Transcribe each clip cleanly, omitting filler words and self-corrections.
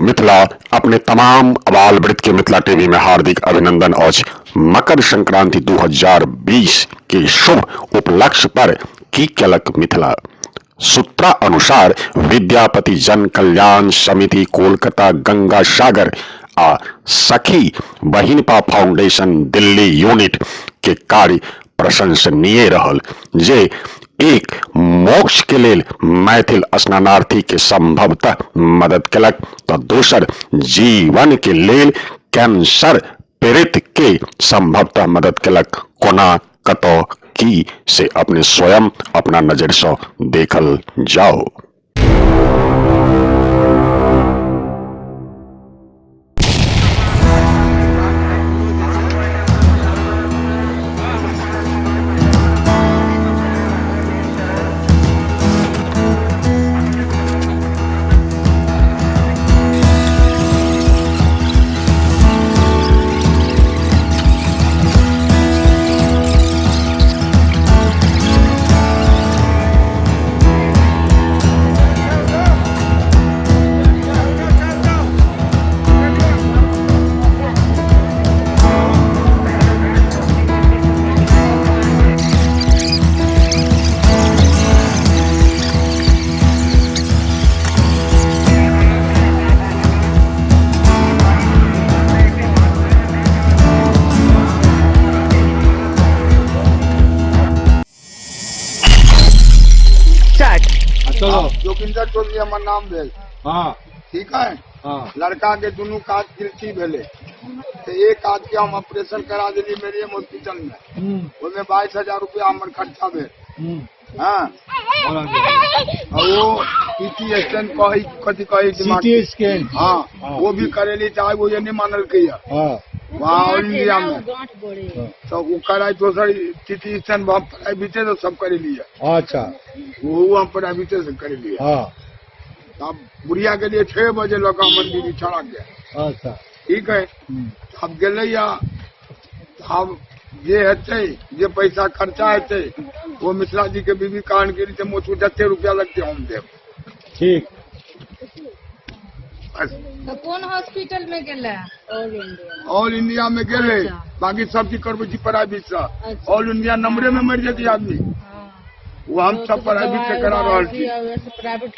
मिथिला अपने तमाम अबाल वृत्त के मिथिला टीवी में हार्दिक अभिनंदन। आज मकर संक्रांति 2020 के शुभ उपलक्ष्य पर की झलक मिथिला सूत्रा अनुसार विद्यापति जन कल्याण समिति कोलकाता गंगा सागर आ सखी बहिनपा फाउंडेशन दिल्ली यूनिट के कार्य प्रशंसनीय रहल, जे एक मोक्ष के लेल मैथिल स्नानार्थी के संभवतः मदद केलक तो दोसर जीवन के लेल कैंसर पीड़ित के संभवतः मदद केलक। कोना कतो की से अपने स्वयं अपना नजर से देखल जाओ। जोगिंदर चौधरी हमार नाम भेल। हाँ ठीक है। हाँ लड़का के दोनों काज कृषि भेले तो एक काज के हम ऑपरेशन करा दिली मेरियम हॉस्पिटल में, उसमें 22,000 रुपया हमार खर्चा भेल। हाँ और वो सीटी स्कैन कथी कही सीटी स्कैन हाँ वो भी करेली, चाहे वो ये नहीं मानल के वहाँ ऑल इंडिया में तो वो कराई तो सर सीटी स्कैन प्राइवेट तो सब करे लिया। अच्छा वो हम प्राइवेट से करे लिया। हाँ अब बुढ़िया के लिए 6 बजे लगा मंदिर छड़ा गया। अच्छा ठीक है। अब गए अब जे हेते जे पैसा खर्चा हेते वो मिश्रा जी के बीबी कान गिरी थे मुझको जते रुपया लगते हम देव। ठीक। तो कौन हॉस्पिटल में गेले? ऑल इंडिया में गेले। अच्छा। बाकी सब चीज करबे प्राइवेट से। ऑल इंडिया नंबरे में मर जाती आदमी। वो हम सब प्राइवेट से करा रहा थी।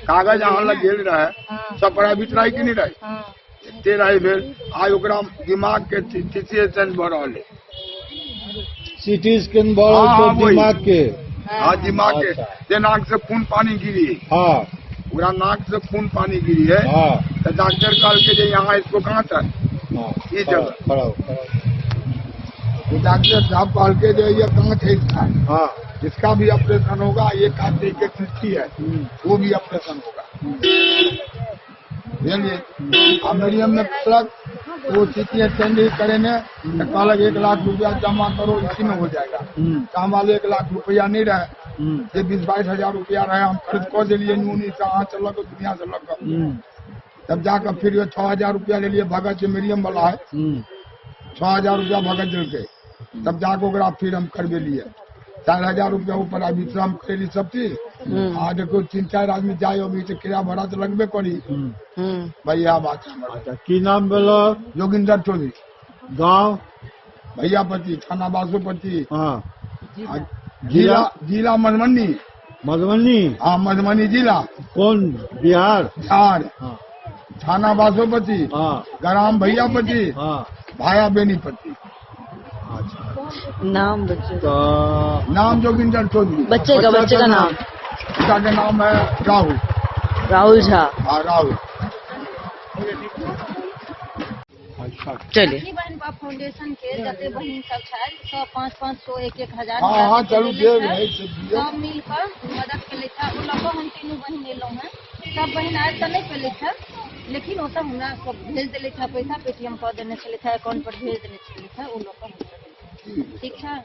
कागज यहाँ लग गेल रहे सब प्राइवेट रही कि नहीं रही तेरा भेल। आज ओकरा दिमाग के सीटी स्कैन बढ़ रहा है। सीटी स्कैन बढ़ तो दिमाग के। हाँ दिमाग के ते नाक से खून पानी गिरी है। हाँ पूरा नाक से खून पानी गिरी है। हाँ तो डॉक्टर कल के यहाँ इसको कहाँ था ये जगह तो डॉक्टर साहब कल के जो ये कहाँ थे इसका। हाँ जिसका भी ऑपरेशन होगा ये काटे के सृष्टि है वो भी ऑपरेशन होगा। अब मीडियम में अलग वो सीटी स्कैन करेंगे तो कल 1 लाख रुपया जमा करो इसी में हो जाएगा। तो हमारे 1 लाख रुपया नहीं रहे ये 20-22 हजार रुपया रहे हम खर्च कर दिलिए न्यूनी से यहाँ से लग दुनिया से लग। तब जाकर फिर ये 6,000 रुपया ले लिए भगत जो मीडियम वाला है 6,000 रुपया भगत दिल के। तब जाकर ओकरा फिर हम करवे लिए 4,000 रुपया ऊपर अभी हम करेली सब चीज। आज देखो 3-4 आदमी जाए अभी से किराया भाड़ा तो लगबे करी भैया बात है। अच्छा की नाम बोलो? जोगिंदर चौधरी। गाँव? भैयापति थाना बासोपति। हाँ जिला मधुबनी। मधुबनी? हाँ मधुबनी जिला। कौन? बिहार? बिहार। हाँ थाना बासोपति। हाँ ग्राम भैयापति। हाँ भाया बेनीपति। नाम बच्चे तो नाम जोगिंदर चौधरी। बच्चे का नाम? पिता का नाम है राहुल। राहुल झा। हाँ राहुल। चलिए बहनपा फाउंडेशन के जते बहन सब छै 100-500 1,000 हाँ हाँ चलू देव है सब मिलकर मदद के लिए था। वो लोग हम तीनों बहन एलो हैं सब बहन आज तो नहीं पेले था लेकिन वो सब हमरा सब भेज देले था पैसा पेटीएम कर देने चले था अकाउंट पर भेज देने चले था वो लोग को। ठीक है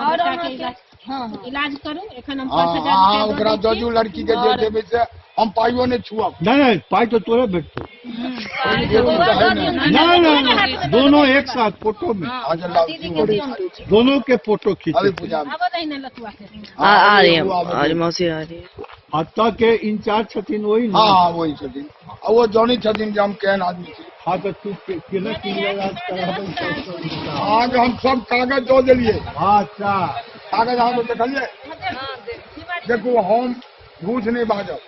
और हाँ इलाज करूं एखन हम 5,000 हाँ ओकरा दजू लड़की के दे देबे से हम पाइयो ने छुआ। नहीं पाई तो तोरे भेटतो। नहीं दोनों एक साथ फोटो में दोनों के फोटो खींचे। अभी पूजा अब नहीं लखवा के आ रही है आज मौसी आ रही है। आता के इंचार्ज छथिन वही ना? हाँ वही छथिन। और वो जौनी छथिन जे हम केहन आदमी छी। हाँ तो तू केना की इलाज कराबे? आज हम सब कागज दो दिलिए। अच्छा कागज अहाँ देखलिए? देखू हम झूठ नहीं बाजब।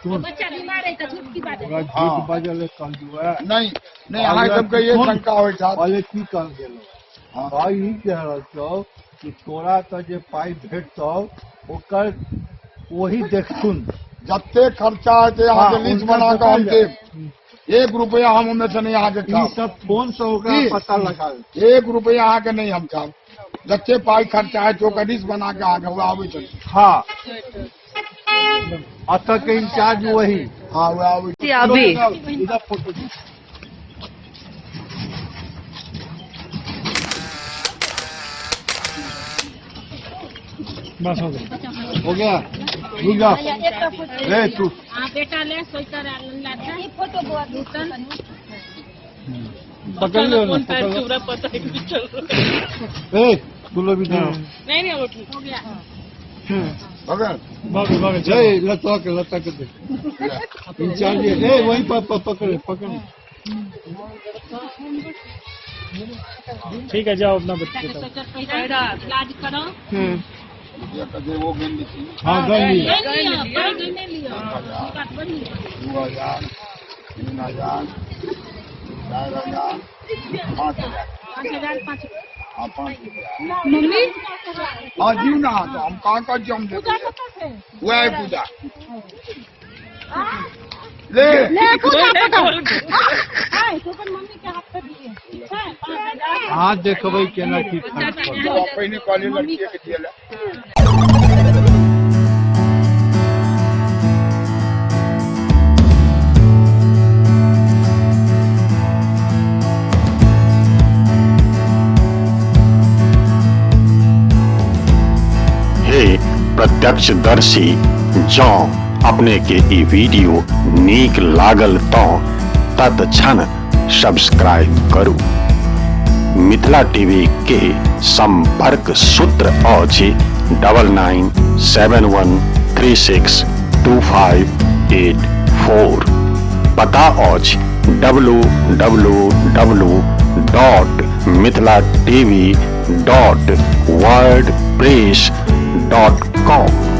सुन बच्चा बीमार है तो झूठ की बात है। झूठ बाजल कल जो है नहीं नहीं अहाँ सबके ये शंका होय छा। पहले की कर गेलो भाई ई कह रहल छौ कि तोरा तो जे पाई भेटतौ ओकर वही देखथुन। जत्ते खर्चा हेतै अहाँ के लिस्ट बना के हम देब। 1 रुपया हम ओमे से नहीं अहाँ के ई खाब। सब फोन से ओकरा की? पता लगावे। 1 रुपया अहाँ के नहीं हम खाब। जत्ते पाई खर्चा है तो ओकर लिस्ट बना के अहाँ के आबै छै। हाँ आता के इंचार्ज वही। हाँ वो आबै। अभी इधर फोटो दे। बचा हो गया रुक जा। एकटा फोटो ले तू हाँ बेटा ले स्वेटर लाता ई फोटो बुआ दूसर पकड़ लो ना पूरा पता है कि चल रहा ए तू लो भी दे। नहीं वो ठीक हो गया। बगल जय लता के दे इंचार्ज ए वही पकड़ पकड़। ठीक है जाओ अपना बच्चे तो इलाज करो। वो गेल लीजिए। हाँ गन ली। ले लियो कोई नहीं लियो बात बनी 2000 3000 4000 5000 5000 5 हाँ 5 मम्मी हाँ जी ना तो हम कहाँ का जम दे पूजा कब से? वो है पूजा ले ले पूजा कब? हां तो अपन मम्मी के हाथ पे दिए ठीक है 5000। हाँ देखबै केना की खर्च कर। जो पहले कॉलेज लड़की के दिए हे प्रत्यक्षदर्शी जौ अपने के ई वीडियो नीक लागल तो तत्क्षण सब्सक्राइब करू। मिथिला टीवी के संपर्क सूत्र अछि 9971362584। पता अछि www.mithilatv.wordpress.com।